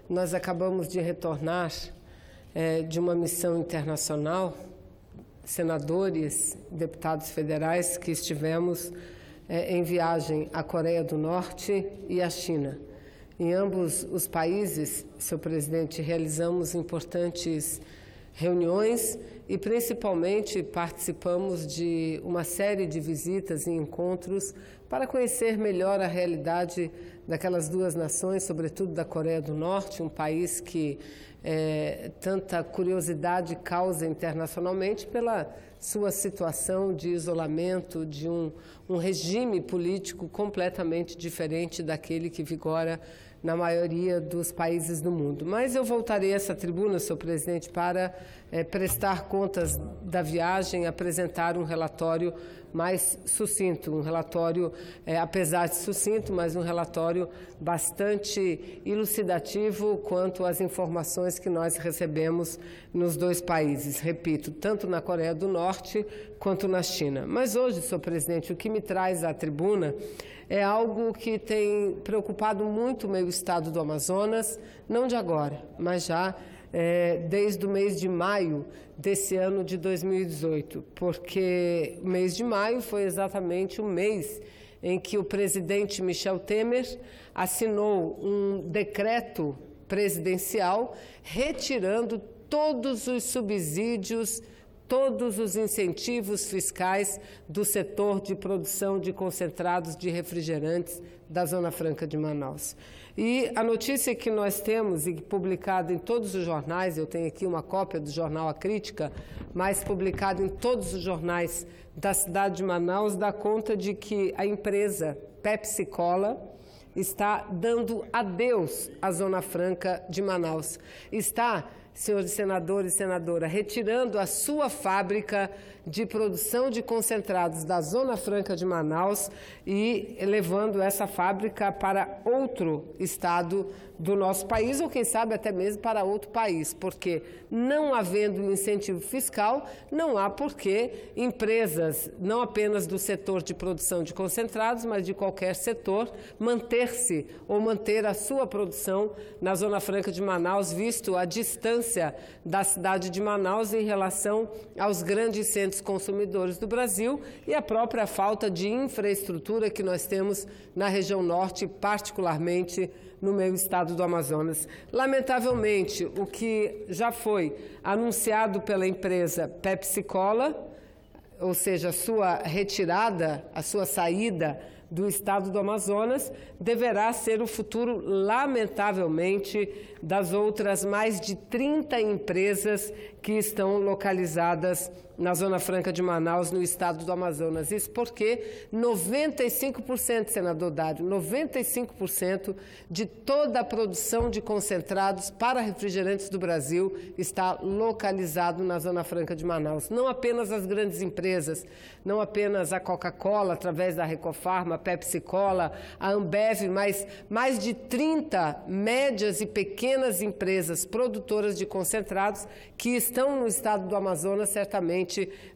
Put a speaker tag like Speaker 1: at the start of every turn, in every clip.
Speaker 1: Nós acabamos de retornar de uma missão internacional, senadores, deputados federais que estivemos em viagem à Coreia do Norte e à China. Em ambos os países, senhor presidente, realizamos importantes reuniões e principalmente participamos de uma série de visitas e encontros para conhecer melhor a realidade daquelas duas nações, sobretudo da Coreia do Norte, um país que tanta curiosidade causa internacionalmente pela sua situação de isolamento, de um regime político completamente diferente daquele que vigora na maioria dos países do mundo. Mas eu voltarei a essa tribuna, senhor presidente, para prestar contas da viagem, apresentar um relatório mais sucinto, um relatório, apesar de sucinto, mas um relatório bastante elucidativo quanto às informações que nós recebemos nos dois países, repito, tanto na Coreia do Norte quanto na China. Mas hoje, senhor presidente, o que me traz à tribuna é algo que tem preocupado muito o meu estado do Amazonas, não de agora, mas já desde o mês de maio desse ano de 2018, porque o mês de maio foi exatamente o mês em que o presidente Michel Temer assinou um decreto presidencial retirando todos os subsídios, todos os incentivos fiscais do setor de produção de concentrados de refrigerantes da Zona Franca de Manaus. E a notícia que nós temos, e publicada em todos os jornais, eu tenho aqui uma cópia do jornal A Crítica, mas publicada em todos os jornais da cidade de Manaus, dá conta de que a empresa Pepsi Cola está dando adeus à Zona Franca de Manaus. Está, senhores senadores e senadora, retirando a sua fábrica de produção de concentrados da Zona Franca de Manaus e levando essa fábrica para outro estado do nosso país, ou quem sabe até mesmo para outro país, porque não havendo um incentivo fiscal, não há porquê empresas, não apenas do setor de produção de concentrados, mas de qualquer setor, manter-se ou manter a sua produção na Zona Franca de Manaus, visto a distância da cidade de Manaus em relação aos grandes centros consumidores do Brasil e a própria falta de infraestrutura que nós temos na região norte, particularmente no meu estado do Amazonas. Lamentavelmente, o que já foi anunciado pela empresa Pepsi Cola, ou seja, a sua retirada, a sua saída do estado do Amazonas, deverá ser o futuro, lamentavelmente, das outras mais de 30 empresas que estão localizadas na Zona Franca de Manaus, no estado do Amazonas. Isso porque 95%, senador Dário, 95% de toda a produção de concentrados para refrigerantes do Brasil está localizado na Zona Franca de Manaus. Não apenas as grandes empresas, não apenas a Coca-Cola, através da Recofarma, a Pepsi Cola, a Ambev, mas mais de 30 médias e pequenas empresas produtoras de concentrados que estão no estado do Amazonas certamente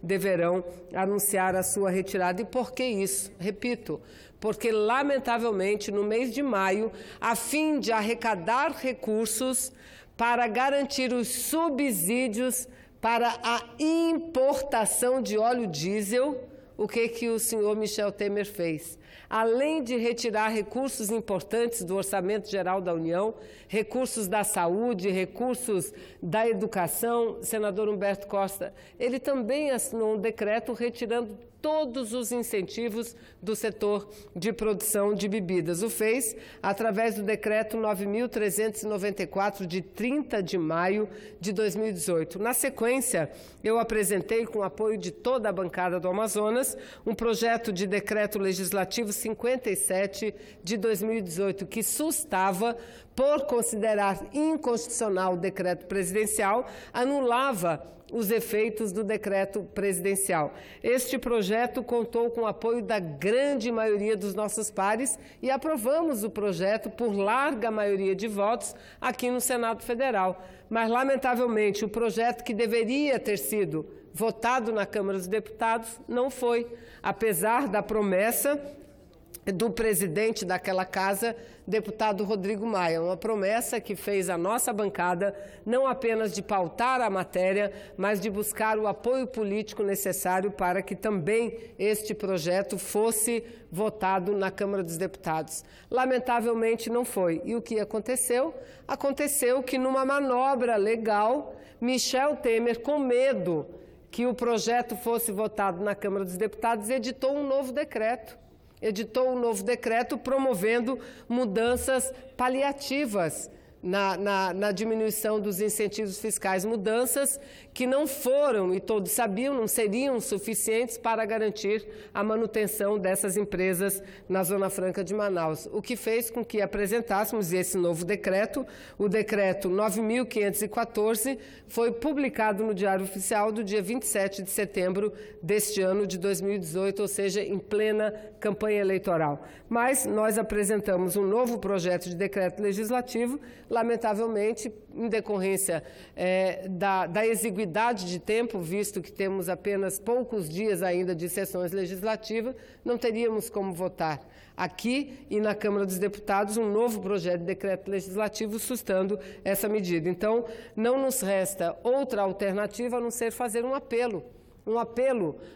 Speaker 1: deverão anunciar a sua retirada. E por que isso? Repito, porque lamentavelmente no mês de maio, a fim de arrecadar recursos para garantir os subsídios para a importação de óleo diesel, o que o senhor Michel Temer fez? Além de retirar recursos importantes do Orçamento Geral da União, recursos da saúde, recursos da educação, senador Humberto Costa, ele também assinou um decreto retirando todos os incentivos do setor de produção de bebidas. O fez através do decreto 9.394, de 30 de maio de 2018. Na sequência, eu apresentei, com o apoio de toda a bancada do Amazonas, um projeto de decreto legislativo 57 de 2018, que sustava, por considerar inconstitucional o decreto presidencial, anulava os efeitos do decreto presidencial. Este projeto contou com o apoio da grande maioria dos nossos pares e aprovamos o projeto por larga maioria de votos aqui no Senado Federal. Mas, lamentavelmente, o projeto que deveria ter sido votado na Câmara dos Deputados não foi, apesar da promessa do presidente daquela casa, deputado Rodrigo Maia, uma promessa que fez a nossa bancada não apenas de pautar a matéria, mas de buscar o apoio político necessário para que também este projeto fosse votado na Câmara dos Deputados. Lamentavelmente não foi. E o que aconteceu? Aconteceu que numa manobra legal, Michel Temer, com medo que o projeto fosse votado na Câmara dos Deputados, editou um novo decreto promovendo mudanças paliativas na diminuição dos incentivos fiscais, mudanças que não foram, e todos sabiam, não seriam suficientes para garantir a manutenção dessas empresas na Zona Franca de Manaus, o que fez com que apresentássemos esse novo decreto. O decreto 9.514 foi publicado no Diário Oficial do dia 27 de setembro deste ano de 2018, ou seja, em plena campanha eleitoral. Mas nós apresentamos um novo projeto de decreto legislativo, lamentavelmente, em decorrência da exiguidade de tempo, visto que temos apenas poucos dias ainda de sessões legislativas, não teríamos como votar aqui e na Câmara dos Deputados um novo projeto de decreto legislativo sustando essa medida. Então, não nos resta outra alternativa a não ser fazer um apelo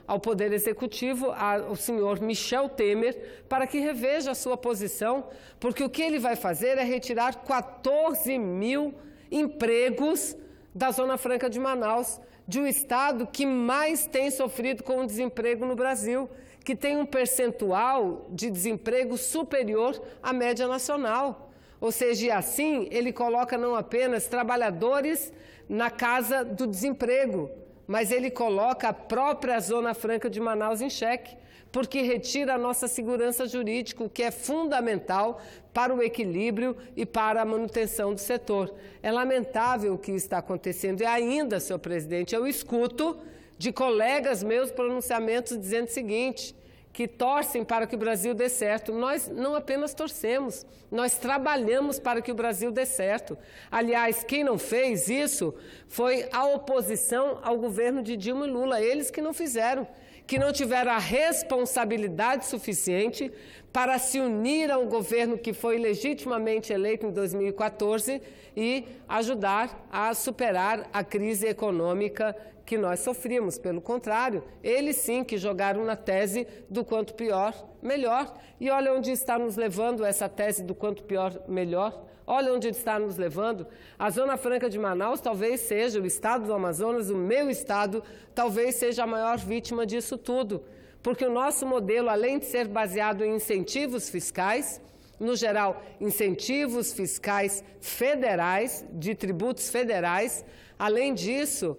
Speaker 1: ao Poder Executivo, ao senhor Michel Temer, para que reveja a sua posição, porque o que ele vai fazer é retirar 14 mil empregos da Zona Franca de Manaus, de um estado que mais tem sofrido com o desemprego no Brasil, que tem um percentual de desemprego superior à média nacional. Ou seja, e assim ele coloca não apenas trabalhadores na casa do desemprego, mas ele coloca a própria Zona Franca de Manaus em xeque, porque retira a nossa segurança jurídica, o que é fundamental para o equilíbrio e para a manutenção do setor. É lamentável o que está acontecendo e ainda, senhor presidente, eu escuto de colegas meus pronunciamentos dizendo o seguinte, que torcem para que o Brasil dê certo. Nós não apenas torcemos, nós trabalhamos para que o Brasil dê certo. Aliás, quem não fez isso foi a oposição ao governo de Dilma e Lula, eles que não fizeram, que não tiveram a responsabilidade suficiente para se unir ao governo que foi legitimamente eleito em 2014 e ajudar a superar a crise econômica que nós sofríamos. Pelo contrário, eles sim que jogaram na tese do quanto pior, melhor. E olha onde está nos levando essa tese do quanto pior, melhor. Olha onde está nos levando. A Zona Franca de Manaus talvez seja, o estado do Amazonas, o meu estado, talvez seja a maior vítima disso tudo. Porque o nosso modelo, além de ser baseado em incentivos fiscais, no geral, incentivos fiscais federais, de tributos federais. Além disso,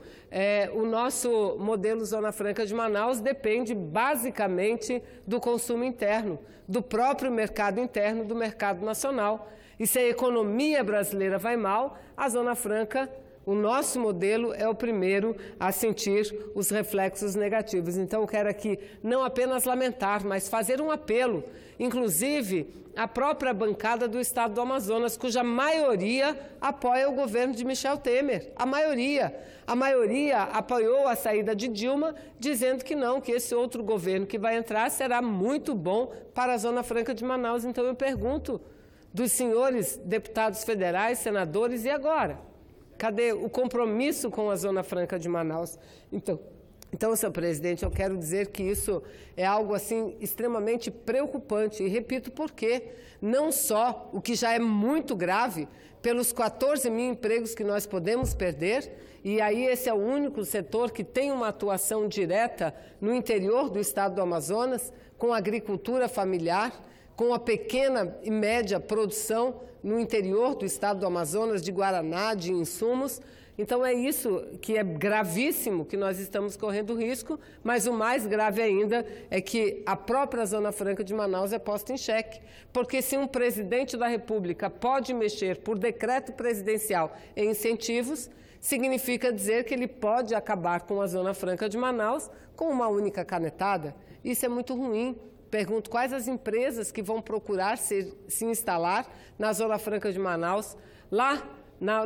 Speaker 1: o nosso modelo Zona Franca de Manaus depende basicamente do consumo interno, do próprio mercado interno, do mercado nacional. E se a economia brasileira vai mal, a Zona Franca, o nosso modelo, é o primeiro a sentir os reflexos negativos. Então, eu quero aqui não apenas lamentar, mas fazer um apelo, inclusive a própria bancada do Estado do Amazonas, cuja maioria apoia o governo de Michel Temer. A maioria apoiou a saída de Dilma, dizendo que não, que esse outro governo que vai entrar será muito bom para a Zona Franca de Manaus. Então, eu pergunto dos senhores deputados federais, senadores, e agora? Cadê o compromisso com a Zona Franca de Manaus? Então, senhor presidente, eu quero dizer que isso é algo assim extremamente preocupante. E repito por quê. Não só o que já é muito grave, pelos 14 mil empregos que nós podemos perder, e aí esse é o único setor que tem uma atuação direta no interior do estado do Amazonas, com a agricultura familiar, com a pequena e média produção no interior do estado do Amazonas, de guaraná, de insumos. Então, é isso que é gravíssimo, que nós estamos correndo risco, mas o mais grave ainda é que a própria Zona Franca de Manaus é posta em xeque. Porque se um presidente da República pode mexer por decreto presidencial em incentivos, significa dizer que ele pode acabar com a Zona Franca de Manaus com uma única canetada. Isso é muito ruim. Pergunto quais as empresas que vão procurar se instalar na Zona Franca de Manaus. Lá,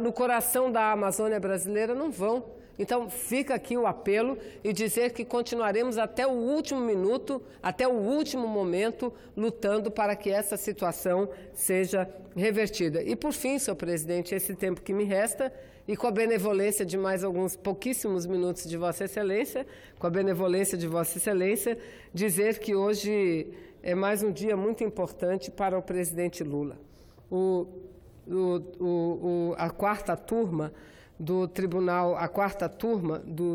Speaker 1: no coração da Amazônia brasileira, não vão. Então, fica aqui o apelo e dizer que continuaremos até o último minuto, até o último momento, lutando para que essa situação seja revertida. E, por fim, senhor presidente, esse tempo que me resta, e com a benevolência de mais alguns pouquíssimos minutos de Vossa Excelência, com a benevolência de Vossa Excelência, dizer que hoje é mais um dia muito importante para o presidente Lula. A quarta turma do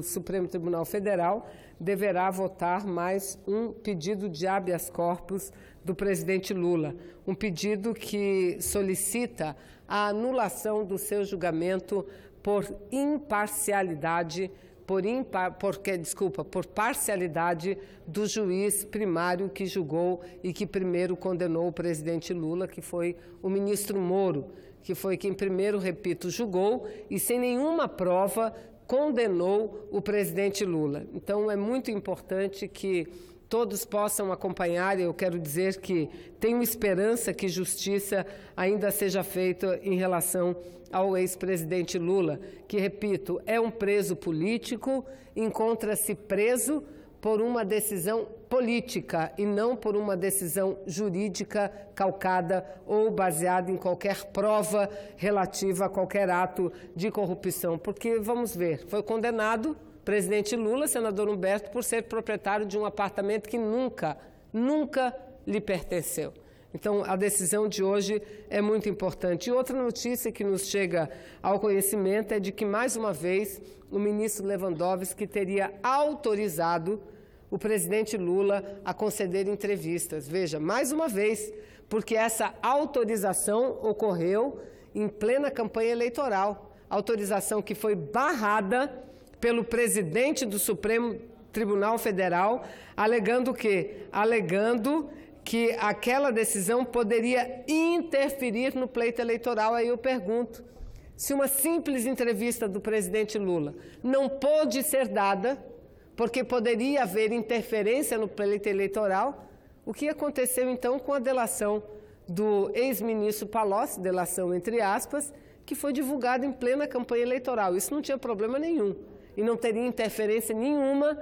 Speaker 1: Supremo Tribunal Federal deverá votar mais um pedido de habeas corpus do presidente Lula, um pedido que solicita a anulação do seu julgamento por parcialidade do juiz primário que julgou e que primeiro condenou o presidente Lula, que foi o ministro Moro, que foi quem primeiro, repito, julgou e sem nenhuma prova condenou o presidente Lula. Então, é muito importante que todos possam acompanhar, e eu quero dizer que tenho esperança que justiça ainda seja feita em relação ao ex-presidente Lula, que, repito, é um preso político, encontra-se preso por uma decisão política e não por uma decisão jurídica calcada ou baseada em qualquer prova relativa a qualquer ato de corrupção. Porque, vamos ver, foi condenado presidente Lula, senador Humberto, por ser proprietário de um apartamento que nunca lhe pertenceu. Então, a decisão de hoje é muito importante. E outra notícia que nos chega ao conhecimento é de que, mais uma vez, o ministro Lewandowski teria autorizado o presidente Lula a conceder entrevistas. Veja, mais uma vez, porque essa autorização ocorreu em plena campanha eleitoral. Autorização que foi barrada pelo presidente do Supremo Tribunal Federal, alegando que aquela decisão poderia interferir no pleito eleitoral. Aí eu pergunto, se uma simples entrevista do presidente Lula não pôde ser dada, porque poderia haver interferência no pleito eleitoral, o que aconteceu então com a delação do ex-ministro Palocci, delação entre aspas, que foi divulgada em plena campanha eleitoral? Isso não tinha problema nenhum e não teria interferência nenhuma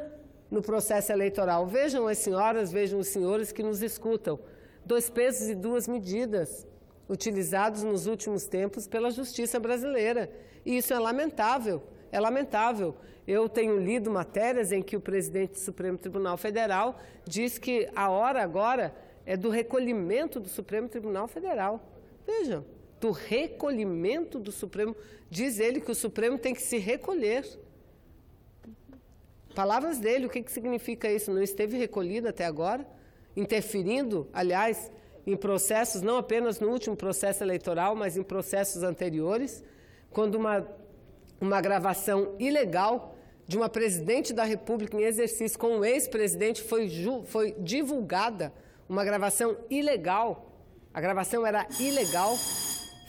Speaker 1: no processo eleitoral. Vejam as senhoras, vejam os senhores que nos escutam. 2 pesos e 2 medidas utilizados nos últimos tempos pela justiça brasileira. E isso é lamentável, é lamentável. Eu tenho lido matérias em que o presidente do Supremo Tribunal Federal diz que a hora agora é do recolhimento do Supremo Tribunal Federal. Vejam, do recolhimento do Supremo. Diz ele que o Supremo tem que se recolher. Palavras dele, o que significa isso? Não esteve recolhido até agora? Interferindo, aliás, em processos, não apenas no último processo eleitoral, mas em processos anteriores, quando uma gravação ilegal de uma presidente da República em exercício com um ex-presidente foi divulgada, uma gravação ilegal, a gravação era ilegal,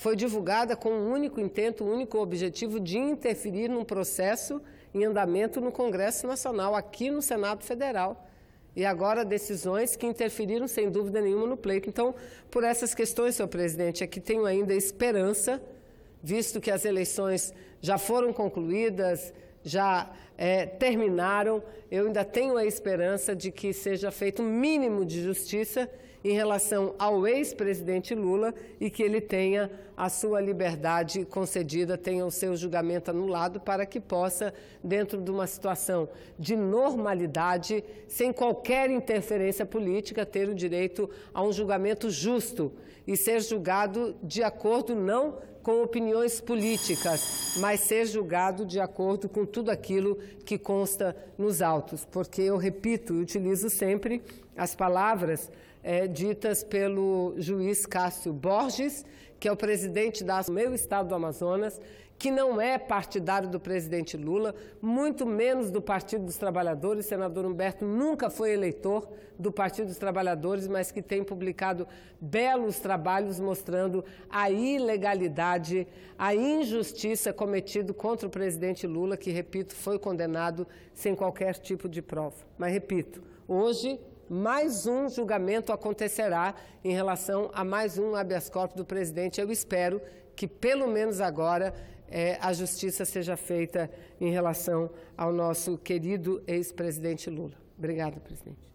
Speaker 1: foi divulgada com um único intento, um único objetivo de interferir num processo em andamento no Congresso Nacional, aqui no Senado Federal. E agora decisões que interferiram, sem dúvida nenhuma, no pleito. Então, por essas questões, senhor presidente, é que tenho ainda esperança, visto que as eleições já foram concluídas, já terminaram, eu ainda tenho a esperança de que seja feito um mínimo de justiça em relação ao ex-presidente Lula e que ele tenha a sua liberdade concedida, tenha o seu julgamento anulado para que possa, dentro de uma situação de normalidade, sem qualquer interferência política, ter o direito a um julgamento justo e ser julgado de acordo não com opiniões políticas, mas ser julgado de acordo com tudo aquilo que consta nos autos. Porque eu repito e utilizo sempre as palavras ditas pelo juiz Cássio Borges, que é o presidente do meu estado do Amazonas, que não é partidário do presidente Lula, muito menos do Partido dos Trabalhadores. O senador Humberto nunca foi eleitor do Partido dos Trabalhadores, mas que tem publicado belos trabalhos mostrando a ilegalidade, a injustiça cometida contra o presidente Lula, que, repito, foi condenado sem qualquer tipo de prova. Mas, repito, hoje mais um julgamento acontecerá em relação a mais um habeas corpus do presidente. Eu espero que, pelo menos agora, a justiça seja feita em relação ao nosso querido ex-presidente Lula. Obrigada, presidente.